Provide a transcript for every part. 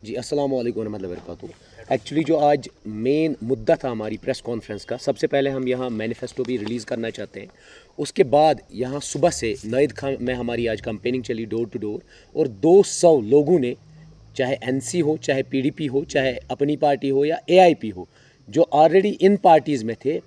जी, अस्सलाम वालेकुम रहमतुल्लाहि व बरकातुहू। एक्चुअली जो आज मेन मुद्दा था हमारी प्रेस कॉन्फ्रेंस का, सबसे पहले हम यहाँ मैनिफेस्टो भी रिलीज़ करना चाहते हैं। उसके बाद यहाँ सुबह से नाइद खां में हमारी आज कैंपेनिंग चली डोर टू डोर, और 200 लोगों ने, चाहे एनसी हो, चाहे पीडीपी हो, चाहे अपनी पार्टी हो या एआईपी हो, जो ऑलरेडी इन पार्टीज़ में थे,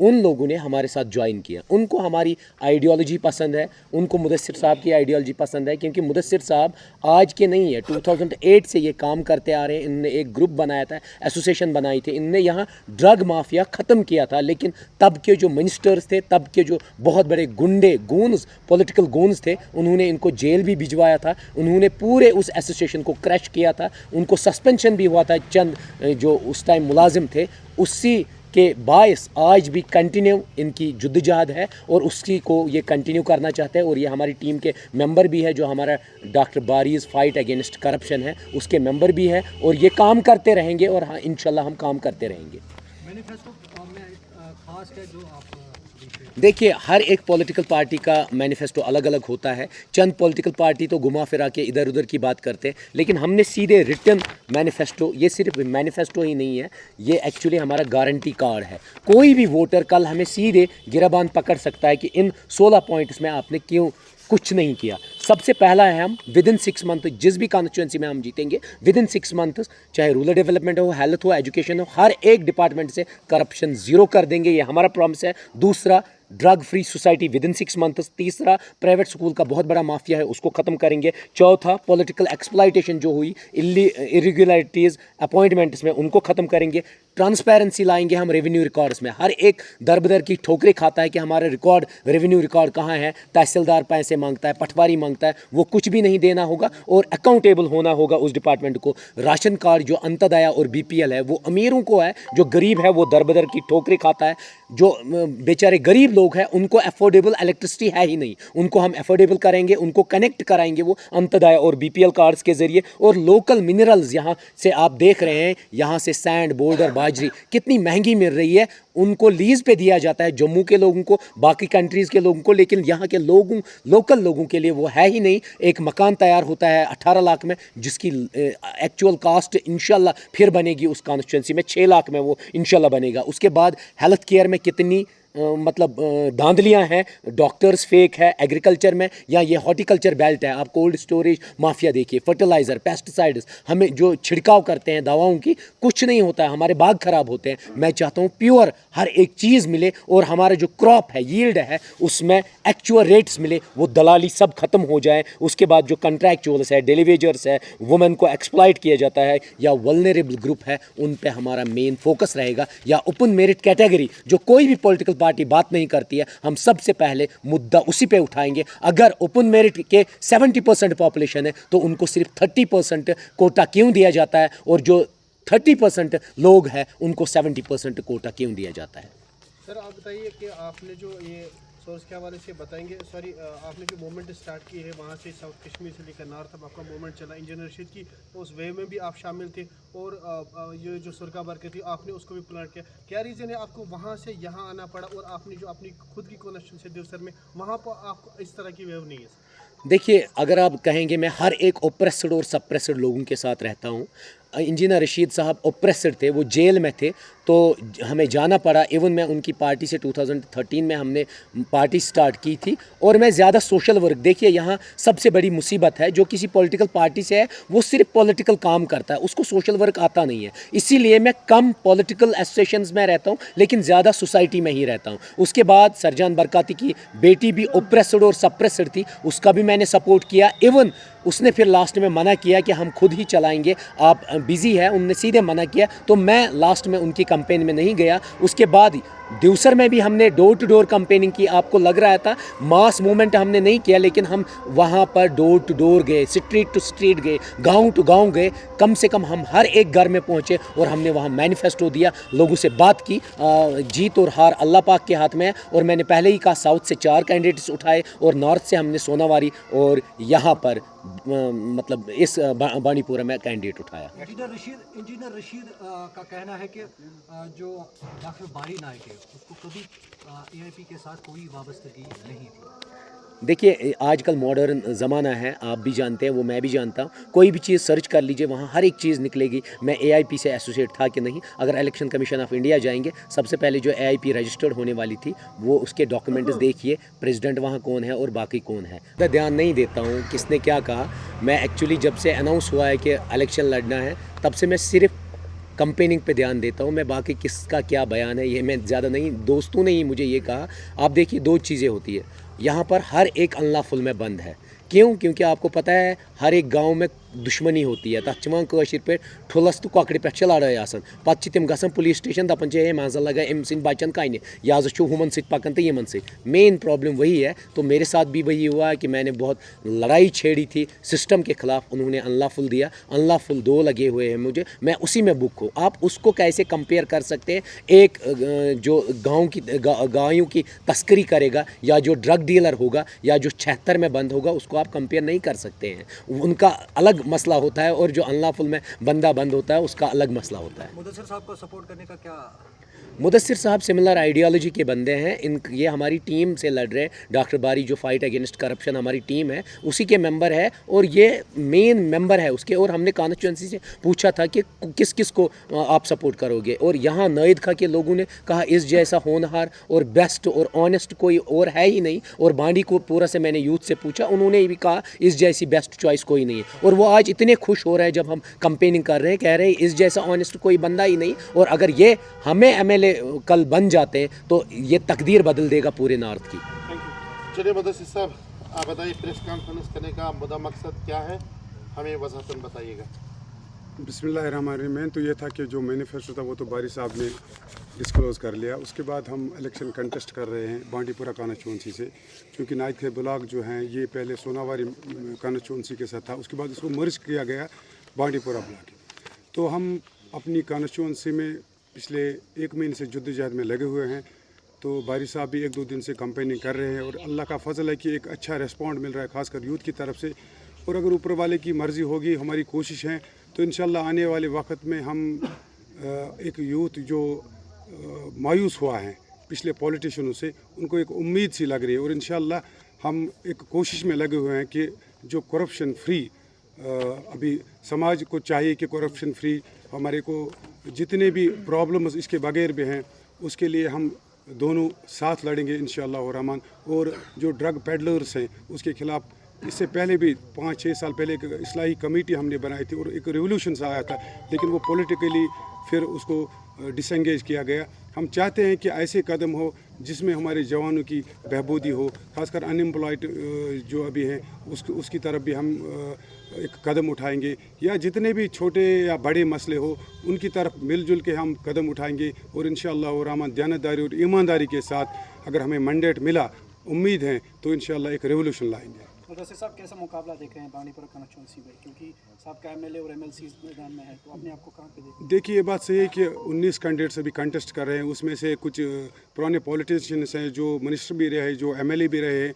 उन लोगों ने हमारे साथ ज्वाइन किया। उनको हमारी आइडियोलॉजी पसंद है, उनको मुदस्सिर साहब की आइडियोलॉजी पसंद है, क्योंकि मुदस्सिर साहब आज के नहीं है, 2008 से ये काम करते आ रहे हैं। इनने एक ग्रुप बनाया था, एसोसिएशन बनाई थी, इनने यहाँ ड्रग माफिया ख़त्म किया था। लेकिन तब के जो मिनिस्टर्स थे, तब के जो बहुत बड़े गुंडे गूंस, पॉलिटिकल गूंस थे, उन्होंने इनको जेल भी भिजवाया था। उन्होंने पूरे उस एसोसिएशन को क्रैश किया था। उनको सस्पेंशन भी हुआ था, चंद जो उस टाइम मुलाजिम थे। उसी के बायस आज भी कंटिन्यू इनकी जुद्दोजहद है, और उसी को ये कंटिन्यू करना चाहते हैं। और ये हमारी टीम के मेंबर भी है, जो हमारा डॉक्टर बारीज़ फाइट अगेंस्ट करप्शन है, उसके मेंबर भी है, और ये काम करते रहेंगे। और हाँ, इंशाल्लाह हम काम करते रहेंगे। मैनिफेस्टो में खास है जो आप देखिए, हर एक पॉलिटिकल पार्टी का मैनिफेस्टो अलग अलग होता है। चंद पॉलिटिकल पार्टी तो घुमा फिरा के इधर उधर की बात करते हैं, लेकिन हमने सीधे रिटर्न मैनिफेस्टो, ये सिर्फ मैनिफेस्टो ही नहीं है, ये एक्चुअली हमारा गारंटी कार्ड है। कोई भी वोटर कल हमें सीधे गिराबान पकड़ सकता है कि इन 16 पॉइंट्स में आपने क्यों कुछ नहीं किया। सबसे पहला है, हम विद इन 6 मंथ जिस भी कॉन्स्टिट्यूंसी में हम जीतेंगे, विद इन 6 मंथ, चाहे रूरल डेवलपमेंट हो, हेल्थ हो, एजुकेशन हो, हर एक डिपार्टमेंट से करप्शन जीरो कर देंगे। ये हमारा प्रॉमिस है। दूसरा, drug free society with in 6 months. तीसरा, प्राइवेट स्कूल का बहुत बड़ा माफिया है, उसको ख़त्म करेंगे। चौथा, पॉलिटिकल एक्सप्लॉइटेशन जो हुई, इरेगुलरिटीज़ अपॉइंटमेंट्स में, उनको ख़त्म करेंगे। ट्रांसपेरेंसी लाएंगे हम रेवेन्यू रिकॉर्ड्स में। हर एक दर की ठोकरें खाता है कि हमारे रिकॉर्ड, रेवेन्यू रिकॉर्ड कहाँ है। तहसीलदार पैसे मांगता है, पटवारी मांगता है, वो कुछ भी नहीं देना होगा, और अकाउंटेबल होना होगा उस डिपार्टमेंट को। राशन कार्ड जो अंत्योदय और बीपीएल है, वो अमीरों को है, जो गरीब है वो दर की ठोकरें खाता है। जो बेचारे गरीब लोग हैं, उनको अफोर्डेबल इलेक्ट्रिसिटी है ही नहीं, उनको हम अफोर्डेबल करेंगे, उनको कनेक्ट कराएंगे वो अंत्योदय और बीपीएल कार्ड्स के जरिए। और लोकल मिनरल्स यहाँ से आप देख रहे हैं, यहाँ से सैंड, बोल्डर, बाजरी कितनी महंगी मिल रही है, उनको लीज पे दिया जाता है, जम्मू के लोगों को, बाकी कंट्रीज़ के लोगों को, लेकिन यहाँ के लोगों, लोकल लोगों के लिए वो है ही नहीं। एक मकान तैयार होता है 18 लाख में, जिसकी एक्चुअल कास्ट इंशाल्लाह फिर बनेगी उस कॉन्स्टिट्यूंसी में 6 लाख में वो इंशाल्लाह बनेगा। उसके बाद हेल्थ केयर में कितनी मतलब धांधलियाँ हैं, डॉक्टर्स फेक है एग्रीकल्चर में, या ये हॉर्टिकल्चर बेल्ट है। आप कोल्ड स्टोरेज माफिया देखिए, फर्टिलाइज़र, पेस्टिसाइड्स, हमें जो छिड़काव करते हैं दवाओं की, कुछ नहीं होता है, हमारे बाग ख़राब होते हैं। मैं चाहता हूँ प्योर हर एक चीज़ मिले, और हमारा जो क्रॉप है, यील्ड है, उसमें एक्चुअल रेट्स मिले, वो दलाली सब खत्म हो जाए। उसके बाद जो कंट्रैक्चुअल्स है, डेलीवेजर्स है, वुमेन को एक्सप्लॉइट किया जाता है, या वल्नरेबल ग्रुप है, उन पे हमारा मेन फोकस रहेगा। या ओपन मेरिट कैटेगरी, जो कोई भी पॉलिटिकल पार्टी बात नहीं करती है, हम सबसे पहले मुद्दा उसी पे उठाएंगे। अगर ओपन मेरिट के 70% पॉपुलेशन है, तो उनको सिर्फ 30% कोटा क्यों दिया जाता है, और जो 30% लोग हैं उनको 70% कोटा क्यों दिया जाता है। सर आप बताइए कि आपने जो ये सोर्स के हवाले से बताएंगे, सॉरी आपने जो मूवमेंट स्टार्ट की है वहाँ से साउथ कश्मीर से लेकर नॉर्थ तक आपका मूवमेंट चला, इंजीनियर रशीद की उस वे में भी आप शामिल थे, और ये जो सुरखा बरकत थी आपने उसको भी प्लान किया। क्या रीज़न है आपको वहाँ से यहाँ आना पड़ा, और आपने जो अपनी खुद की कॉन्स्टिट्यूंसी देवसर में, वहाँ पर आपको इस तरह की वेव नहीं है? देखिए, अगर आप कहेंगे मैं हर एक ओप्रेस्ड और सप्रेस्ड लोगों के साथ रहता हूँ। इंजीनियर रशीद साहब ओप्रेस्ड थे, वो जेल में थे, तो हमें जाना पड़ा। इवन मैं उनकी पार्टी से 2013 में हमने पार्टी स्टार्ट की थी, और मैं ज़्यादा सोशल वर्क, देखिए यहाँ सबसे बड़ी मुसीबत है, जो किसी पॉलिटिकल पार्टी से है वो सिर्फ पॉलिटिकल काम करता है, उसको सोशल वर्क आता नहीं है। इसीलिए मैं कम पॉलिटिकल एसोसिएशंस में रहता हूँ, लेकिन ज़्यादा सोसाइटी में ही रहता हूँ। उसके बाद सरजान बरकाती की बेटी भी ओप्रेस्ड और सप्रेस्ड थी, उसका भी मैंने सपोर्ट किया। इवन उसने फिर लास्ट में मना किया कि हम खुद ही चलाएंगे, आप बिज़ी है, उनने सीधे मना किया, तो मैं लास्ट में उनकी कैंपेन में नहीं गया। उसके बाद देवसर में भी हमने डोर टू डोर कैंपेनिंग की। आपको लग रहा था मास मूवमेंट हमने नहीं किया, लेकिन हम वहाँ पर डोर टू डोर गए, स्ट्रीट टू स्ट्रीट गए, गांव टू गांव गए। कम से कम हम हर एक घर में पहुँचे, और हमने वहाँ मैनिफेस्टो दिया, लोगों से बात की। जीत और हार अल्लाह पाक के हाथ में है, और मैंने पहले ही कहा साउथ से 4 कैंडिडेट्स उठाए, और नॉर्थ से हमने सोनावारी और यहाँ पर मतलब इस बानीपुरा में कैंडिडेट उठाया। इंजीनियर रशीद का कहना है कि जो डॉक्टर बारी नायक है उसको कभी एआईपी के साथ कोई वाबस्तगी नहीं थी। देखिए आजकल मॉडर्न ज़माना है, आप भी जानते हैं, वो मैं भी जानता हूँ। कोई भी चीज़ सर्च कर लीजिए, वहाँ हर एक चीज़ निकलेगी। मैं एआईपी से एसोसिएट था कि नहीं, अगर इलेक्शन कमीशन ऑफ इंडिया जाएंगे, सबसे पहले जो एआईपी रजिस्टर्ड होने वाली थी वो उसके डॉक्यूमेंट्स देखिए, प्रेसिडेंट वहाँ कौन है और बाकी कौन है। मैं ध्यान नहीं देता हूँ किसने क्या कहा। मैं एक्चुअली जब से अनाउंस हुआ है कि इलेक्शन लड़ना है, तब से मैं सिर्फ कंपेनिंग पे ध्यान देता हूँ। मैं बाकी किसका क्या बयान है ये मैं ज़्यादा नहीं, दोस्तों ने ही मुझे ये कहा। आप देखिए दो चीज़ें होती है यहाँ पर, हर एक अनलॉफुल में बंद है। क्यों? क्योंकि आपको पता है हर एक गांव में दुश्मनी होती है। तथ कशर पे ठुलस तो ककड़ पे लड़ाई आसान, पत् तम गसन पुलिस स्टेशन दपान है मजा लगा अम सद बचन कन यह हुमन सत पकन तो यमन सत। मेन प्रॉब्लम वही है। तो मेरे साथ भी वही हुआ है कि मैंने बहुत लड़ाई छेड़ी थी सिस्टम के खिलाफ, उन्होंने अनलॉफुल दिया, अनलॉफुल 2 लगे हुए हैं मुझे, मैं उसी में बुक हूँ। आप उसको कैसे कंपेयर कर सकते हैं? एक जो गायों की तस्करी करेगा या जो ड्रग डीलर होगा या जो 76 में बंद होगा, उसको आप कंपेयर नहीं कर सकते हैं। उनका अलग मसला होता है और जो अनलॉफुल में बंदा बंद होता है उसका अलग मसला होता है। मुदस्सिर साहब को सपोर्ट करने का क्या? मुदस्सिर साहब सिमिलर आइडियोलॉजी के बंदे हैं। ये हमारी टीम से लड़ रहे हैं। डॉक्टर बारी जो फाइट अगेंस्ट करप्शन हमारी टीम है उसी के मेंबर है और ये मेन मेंबर है उसके। और हमने कॉन्स्टिट्यूंसी से पूछा था कि किस किस को आप सपोर्ट करोगे, और यहाँ नायद खा के लोगों ने कहा इस जैसा होनहार और बेस्ट और ऑनेस्ट कोई और है ही नहीं। और बांडी को पूरा से मैंने यूथ से पूछा, उन्होंने भी कहा इस जैसी बेस्ट चॉइस कोई नहीं है। और वो आज इतने खुश हो रहे हैं जब हम कंपेनिंग कर रहे हैं, कह रहे हैं इस जैसा ऑनेस्ट कोई बंदा ही नहीं। और अगर ये हमें एमएलए कल बन जाते हैं तो ये तकदीर बदल देगा पूरे नॉर्थ की। चलिए मुदस्सिर साहब, आप बताइए प्रेस कॉन्फ्रेंस करने का मुद्दा मकसद क्या है, हमें वज़ाहतन बताइएगा। बिस्मिल्लाहिर्रहमानिर्रहीम। मेन तो ये था कि जो मैनिफेस्टो था वो तो बारी साहब ने डिस्क्लोज़ कर लिया। उसके बाद हम इलेक्शन कंटेस्ट कर रहे हैं बांडीपुरा कॉन्स्टिट्यूंसी से, क्योंकि नाइट के ब्लॉक जो हैं ये पहले सोनावारी कॉन्स्टिट्यूंसी के साथ था, उसके बाद इसको मर्ज किया गया बांडीपुरा ब्लॉक। तो हम अपनी कॉन्स्टिट्यूंसी में पिछले 1 महीने से जद्दोजहद में लगे हुए हैं। तो बारी साहब भी 1-2 दिन से कंपेनिंग कर रहे हैं और अल्लाह का फजल है कि एक अच्छा रिस्पॉन्ड मिल रहा है, खासकर यूथ की तरफ से। और अगर ऊपर वाले की मर्ज़ी होगी, हमारी कोशिश है, तो इंशाल्लाह आने वाले वक्त में हम एक यूथ जो मायूस हुआ है पिछले पॉलिटिशियनों से, उनको एक उम्मीद सी लग रही है। और इंशाल्लाह हम एक कोशिश में लगे हुए हैं कि जो करप्शन फ्री, अभी समाज को चाहिए कि करप्शन फ्री, हमारे को जितने भी प्रॉब्लम्स इसके बगैर भी हैं उसके लिए हम दोनों साथ लड़ेंगे इंशाअल्लाह रहमान। और जो ड्रग पेडलर्स हैं उसके ख़िलाफ़ इससे पहले भी 5-6 साल पहले एक इस्लाही कमेटी हमने बनाई थी और एक रिवोल्यूशन सा आया था, लेकिन वो पॉलिटिकली फिर उसको डिसंगेज किया गया। हम चाहते हैं कि ऐसे कदम हो जिसमें हमारे जवानों की बहबूदी हो, खासकर अनएम्प्लॉयड जो अभी हैं उसकी तरफ भी हम एक कदम उठाएंगे, या जितने भी छोटे या बड़े मसले हो उनकी तरफ मिलजुल के हम कदम उठाएंगे। और इंशाअल्लाह रहमान दयानतदारी और ईमानदारी के साथ अगर हमें मैंडेट मिला, उम्मीद है, तो इंशाअल्लाह एक रेवोल्यूशन लाएंगे। मुदस्सिर साहब कैसा मुकाबला देख रहे हैं बांडीपुरा कॉन्स्टिट्यूंसी में, क्योंकि साहब का एमएलए और एमएलसी मैदान में है, तो अपने आप को कहाँ पे देखते हैं? देखिए ये बात सही है कि 19 कैंडिडेट्स अभी कंटेस्ट कर रहे हैं, उसमें से कुछ पुराने पॉलिटिशियंस हैं जो मिनिस्टर भी रहे, जो एमएलए भी रहे हैं।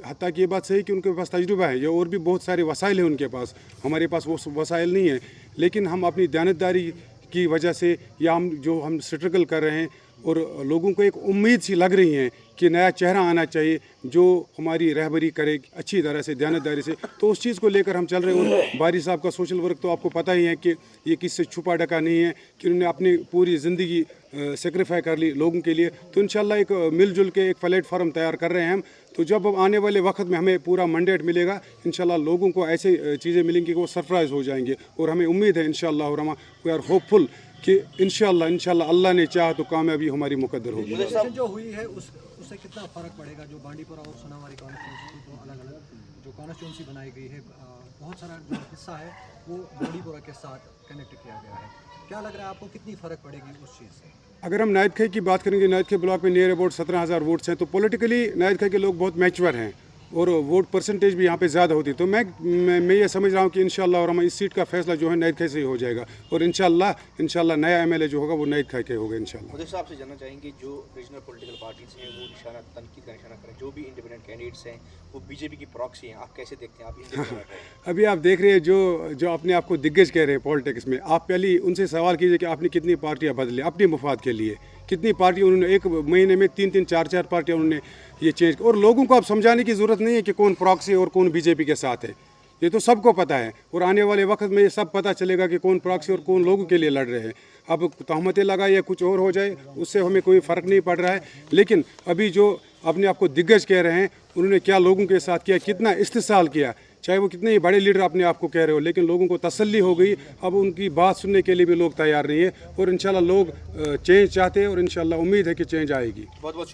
हत्ता कि ये बात सही है कि उनके पास तजुर्बा है, या और भी बहुत सारे वसाइल हैं उनके पास, हमारे पास वो वसाइल नहीं है। लेकिन हम अपनी दयानतदारी की वजह से, या हम स्ट्रगल कर रहे हैं और लोगों को एक उम्मीद सी लग रही है कि नया चेहरा आना चाहिए जो हमारी रहबरी करे अच्छी तरह से, दयानतदारी से, तो उस चीज़ को लेकर हम चल रहे हैं। और बारी साहब का सोशल वर्क तो आपको पता ही है कि ये किससे छुपा ढका नहीं है, कि उन्होंने अपनी पूरी ज़िंदगी सेक्रीफाई कर ली लोगों के लिए। तो इंशाल्लाह एक मिलजुल के एक प्लेटफॉर्म तैयार कर रहे हैं हम। तो जब आने वाले वक्त में हमें पूरा मैंडेट मिलेगा, इंशाल्लाह लोगों को ऐसे चीज़ें मिलेंगी कि वो सरप्राइज़ हो जाएंगे। और हमें उम्मीद है इंशाल्लाह रमा, वी आर होपफुल कि इंशाल्लाह अल्लाह ने चाहा तो कामयाबी हमारी मुकद्दर होगी। इलेक्शन जो हुई है उससे कितना फ़र्क पड़ेगा? जो बांडीपुरा और सोनावारी कॉन्स्टिट्यूंसी को अलग अलग जो कॉन्स्टिट्यूंसी बनाई गई है, बहुत सारा जो हिस्सा है वो बांडीपुरा के साथ कनेक्ट किया गया है। क्या लग रहा है आपको, कितनी फ़र्क पड़ेगी उस चीज़ से? अगर हम नायद खाई की बात करेंगे, नायद खाई ब्लॉक में नियर अबाउट 17,000 वोट्स हैं, तो पॉलिटिकली नायद खाई के लोग बहुत मैच्योर हैं और वोट परसेंटेज भी यहाँ पे ज़्यादा होती है। तो मैं ये समझ रहा हूँ कि इंशाअल्लाह रहमान इस सीट का फैसला जो है नायद खाई से ही हो जाएगा। और इंशाअल्लाह नया एमएलए जो होगा वो नायद खाई के होगा इंशाअल्लाह। मुझे आपसे जानना चाहेंगे, जो रीजनल पॉलिटिकल पार्टीज हैं वो निशाना तनकीद का निशाना करें, जो भी इंडिपेंडेंट कैंडिडेट्स हैं वो बीजेपी की प्रॉक्सी हैं, आप कैसे देखते हैं? आप अभी आप देख रहे हैं जो अपने आप को दिग्गज कह रहे हैं पॉलिटिक्स में, आप पहले उनसे सवाल कीजिए कि आपने कितनी पार्टियाँ बदली अपने मुफाद के लिए, कितनी पार्टी उन्होंने एक महीने में 3-3 4-4 पार्टियाँ उन्होंने ये चेंज। और लोगों को अब समझाने की ज़रूरत नहीं है कि कौन प्रॉक्सी और कौन बीजेपी के साथ है, ये तो सबको पता है। और आने वाले वक्त में ये सब पता चलेगा कि कौन प्रॉक्सी और कौन लोगों के लिए लड़ रहे हैं। अब तहमतें लगाए या कुछ और हो जाए उससे हमें कोई फ़र्क नहीं पड़ रहा है, लेकिन अभी जो अपने आप को दिग्गज कह रहे हैं उन्होंने क्या लोगों के साथ किया, कितना इस्तेसाल किया, चाहे वो कितने ही बड़े लीडर अपने आप को कह रहे हो, लेकिन लोगों को तसल्ली हो गई। अब उनकी बात सुनने के लिए भी लोग तैयार नहीं है और इंशाल्लाह लोग चेंज चाहते हैं और इंशाल्लाह उम्मीद है कि चेंज आएगी। बहुत बहुत